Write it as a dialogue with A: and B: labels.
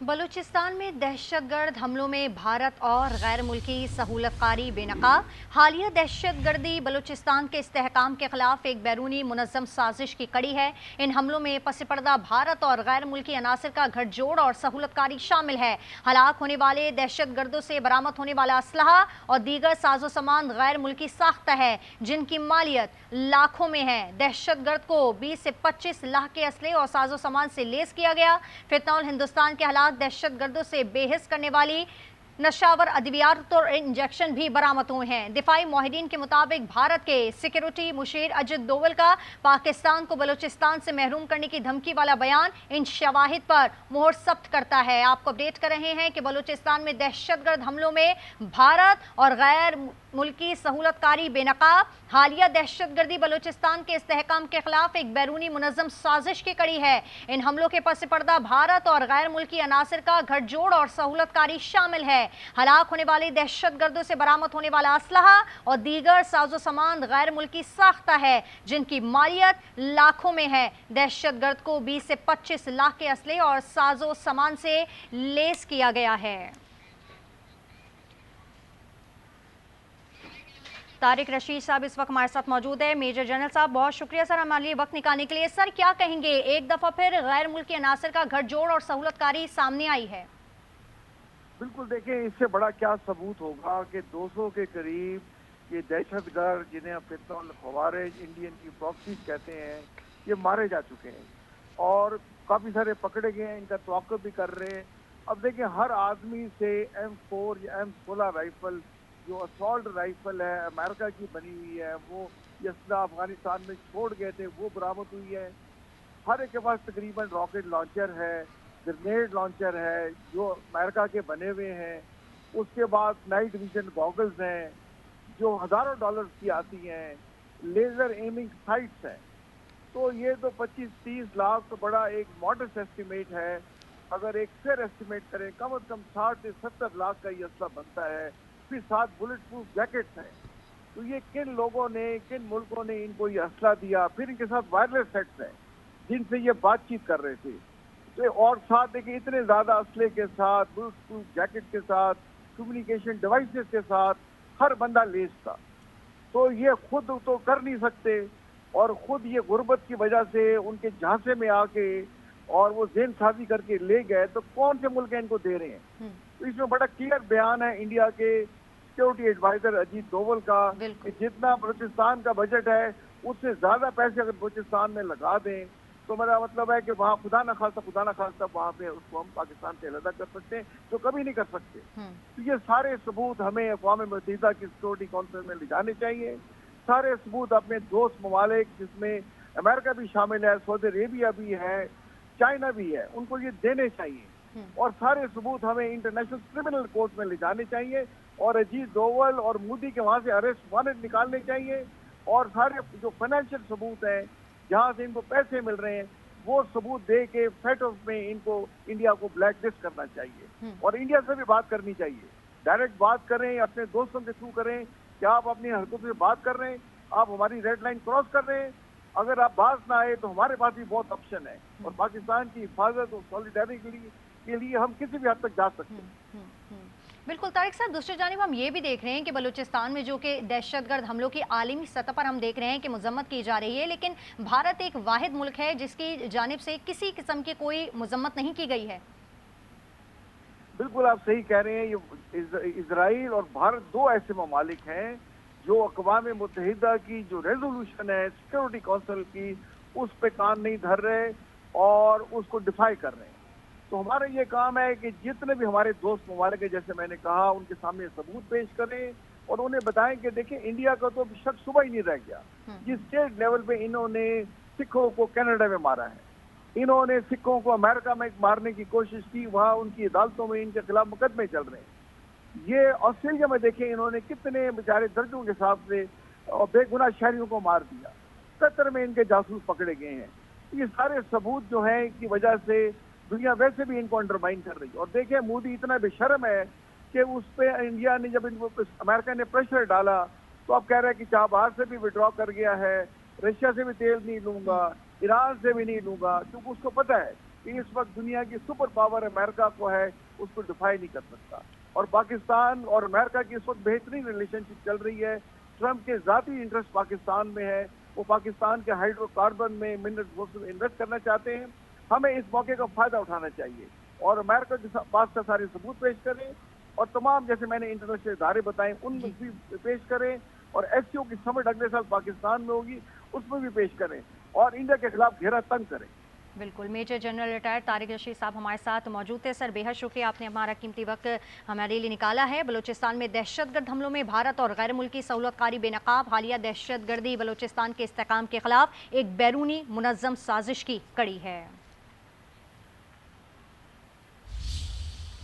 A: बलूचिस्तान में दहशतगर्द हमलों में भारत और गैर मुल्की सहूलतकारी बेनकाब। हालिया दहशतगर्दी बलूचिस्तान के इस्तेहकाम के खिलाफ एक बैरूनी मुनज़्ज़म साजिश की कड़ी है। इन हमलों में पसपर्दा भारत और गैर मुल्की अनासर का गठजोड़ और सहूलतकारी शामिल है। हलाक होने वाले दहशतगर्दों से बरामद होने वाला असलहा और दीगर साजो सामान गैर मुल्की साख्ता है, जिनकी मालियत लाखों में है। दहशतगर्द को 20 से 25 लाख के असले और साजो सामान से लेस किया गया। फितनौल हिंदुस्तान के हालात दहशतगर्दों से बेहिस करने वाली नशावर अद्वियात और इंजेक्शन भी बरामद हुए हैं। दिफाई मुआहिदीन के मुताबिक भारत के सिक्योरिटी मुशीर अजित डोवल का पाकिस्तान को बलूचिस्तान से महरूम करने की धमकी वाला बयान इन शवाहिद पर मोहर सख्त करता है। आपको अपडेट कर रहे हैं कि बलूचिस्तान में दहशतगर्द हमलों में भारत और गैर मुल्की सहूलतकारी बेनकाब। हालिया दहशतगर्दी बलूचिस्तान के इस्तेहकाम के खिलाफ एक बैरूनी मुनज़्ज़म साजिश की कड़ी है। इन हमलों के पस पर्दा भारत और गैर मुल्की अनासर का गठजोड़ और सहूलतकारी शामिल है। हलाक होने वाले दहशतगर्दों से बरामद होने वाला असलहा और दीगर साजो सामान गैर मुल्की साख्ता है, जिनकी मालियत लाखों में है। दहशतगर्द को 20 से 25 लाख के असले और साजो सामान से लेस किया गया है। तारिक रशीद साहब इस वक्त हमारे साथ मौजूद है। मेजर जनरल साहब, बहुत शुक्रिया सर हमारे लिए वक्त निकालने के लिए। सर, क्या कहेंगे, एक दफ़ा फिर गैर मुल्की अनासर का गठजोड़ और सहूलतकारी सामने आई है?
B: बिल्कुल, देखिए इससे बड़ा क्या सबूत होगा कि 200 के करीब ये दहशतगर्द, जिन्हें फितनल खवारिज इंडियन की प्रॉक्सीज कहते हैं, ये मारे जा चुके हैं और काफ़ी सारे पकड़े गए हैं, इनका तवाक़ुफ़ भी कर रहे हैं। अब देखिए हर आदमी से M4 या M16 राइफल, जो असॉल्ट राइफल है अमेरिका की बनी हुई है, वो ये असला अफगानिस्तान में छोड़ गए थे, वो बरामद हुई है। हर एक के पास तकरीबन रॉकेट लॉन्चर है, ग्रेनेड लॉन्चर है जो अमेरिका के बने हुए हैं। उसके बाद नाइट विजन गॉगल्स हैं जो हज़ारों डॉलर्स की आती हैं, लेज़र एमिंग साइट्स हैं। तो ये तो 25-30 लाख तो बड़ा एक मॉडस्ट एस्टिमेट है। अगर एक फेयर एस्टिमेट करें, कम से कम 60 से 70 लाख का ये असला बनता है। फिर साथ बुलेट प्रूफ जैकेट्स हैं। तो ये किन लोगों ने, किन मुल्कों ने इनको ये असला दिया? फिर इनके साथ वायरलेस सेट्स हैं जिनसे ये बातचीत कर रहे थे। तो और साथ देखिए इतने ज्यादा असले के साथ, बुलेट प्रूफ जैकेट के साथ, कम्युनिकेशन डिवाइसेस के साथ हर बंदा लेस था। तो ये खुद तो कर नहीं सकते और खुद ये गुर्बत की वजह से उनके झांसे में आके और वो जेन साजी करके ले गए, तो कौन से मुल्क इनको दे रहे हैं? तो इसमें बड़ा क्लियर बयान है इंडिया के सिक्योरिटी एडवाइजर अजीत डोवल का कि जितना बलूचिस्तान का बजट है उससे ज्यादा पैसे अगर बलूचिस्तान में लगा दें तो मेरा मतलब है कि वहाँ खुदा न खास्ता वहाँ पे उसको हम पाकिस्तान से अलग कर सकते हैं, जो कभी नहीं कर सकते। तो ये सारे सबूत हमें अक़वाम मुत्तहिदा की सिक्योरिटी काउंसिल में ले जाने चाहिए। सारे सबूत अपने दोस्त ममालिक, जिसमें अमेरिका भी शामिल है, सऊदी अरेबिया भी है, चाइना भी है, उनको ये देने चाहिए और सारे सबूत हमें इंटरनेशनल क्रिमिनल कोर्ट में ले जाने चाहिए और अजीत डोवल और मोदी के वहाँ से अरेस्ट वारंट निकालने चाहिए और सारे जो फाइनेंशियल सबूत हैं जहाँ से इनको पैसे मिल रहे हैं वो सबूत दे के फेटोस में इनको इंडिया को ब्लैक लिस्ट करना चाहिए और इंडिया से भी बात करनी चाहिए। डायरेक्ट बात करें, अपने दोस्तों के थ्रू करें कि आप अपनी हरकतों से बात कर रहे हैं, आप हमारी रेड लाइन क्रॉस कर रहे हैं। अगर आप बात ना आए तो हमारे पास भी बहुत ऑप्शन है और पाकिस्तान की हिफाजत और सॉलिडारिटी के लिए हम किसी भी हद तक जा सकते हैं।
A: बिल्कुल तारिक साहब, दूसरी जानिब हम ये भी देख रहे हैं कि बलूचिस्तान में जो कि दहशतगर्द हमलों की आलमी सतह पर हम देख रहे हैं कि मजम्मत की जा रही है, लेकिन भारत एक वाहिद मुल्क है जिसकी जानिब से किसी किस्म की कोई मजम्मत नहीं की गई है।
B: बिल्कुल आप सही कह रहे हैं। ये इजराइल और भारत दो ऐसे ममालिक हैं जो अक़वाम मुत्तहिदा की जो रेजोल्यूशन है सिक्योरिटी काउंसिल की, उस पे कान नहीं धर रहे और उसको डिफाई कर रहे हैं। तो हमारा ये काम है कि जितने भी हमारे दोस्त ममालिक हैं, जैसे मैंने कहा, उनके सामने सबूत पेश करें और उन्हें बताएं कि देखिए इंडिया का तो शक सुबह ही नहीं रह गया। जिस स्टेट लेवल पे इन्होंने सिखों को कनाडा में मारा है, इन्होंने सिखों को अमेरिका में मारने की कोशिश की, वहाँ उनकी अदालतों में इनके खिलाफ मुकदमे चल रहे हैं। ये ऑस्ट्रेलिया में देखें इन्होंने कितने बेचारे दर्जों के हिसाब से बेगुनाह शहरियों को मार दिया। कतर में इनके जासूस पकड़े गए हैं। ये सारे सबूत जो हैं की वजह से दुनिया वैसे भी इनको अंडरमाइन कर रही है। और देखिए मोदी इतना बेशर्म है कि उस पर इंडिया ने जब इनको अमेरिका ने प्रेशर डाला तो अब कह रहा है कि चाबहार से भी विड्रॉ कर गया है, रशिया से भी तेल नहीं लूंगा, ईरान से भी नहीं लूंगा, क्योंकि उसको पता है کہ اس وقت دنیا کی سپر پاور امریکہ کو ہے اس کو ڈیفائی نہیں کر سکتا. اور پاکستان اور امریکہ کی اس وقت بہترین ریلیشن شپ چل رہی ہے. ٹرمپ کے ذاتی انٹرسٹ پاکستان میں ہے, وہ پاکستان کے ہائیڈرو کاربن میں منرل میں انویسٹ کرنا چاہتے ہیں. ہمیں اس موقع کا فائدہ اٹھانا چاہیے اور امریکہ کے پاس کا سارے ثبوت پیش کریں اور تمام جیسے میں نے انٹرنیشنل ادارے بتائیں ان میں بھی پیش کریں اور ایس سی او کی سمٹ اگلے سال پاکستان میں ہوگی اس میں بھی پیش کریں اور انڈیا کے خلاف گھیرا تنگ کریں.
A: بالکل. Major general retired Tariq Rashid sahab ہمارے ساتھ موجود تھے. سر بے حد شکریہ, آپ نے ہمارا قیمتی وقت ہمارے لیے نکالا ہے. بلوچستان میں دہشت گرد حملوں میں بھارت اور غیر ملکی سہولت کاری بے نقاب, حالیہ دہشت گردی بلوچستان کے استحکام کے خلاف ایک بیرونی منظم سازش کی کڑی ہے.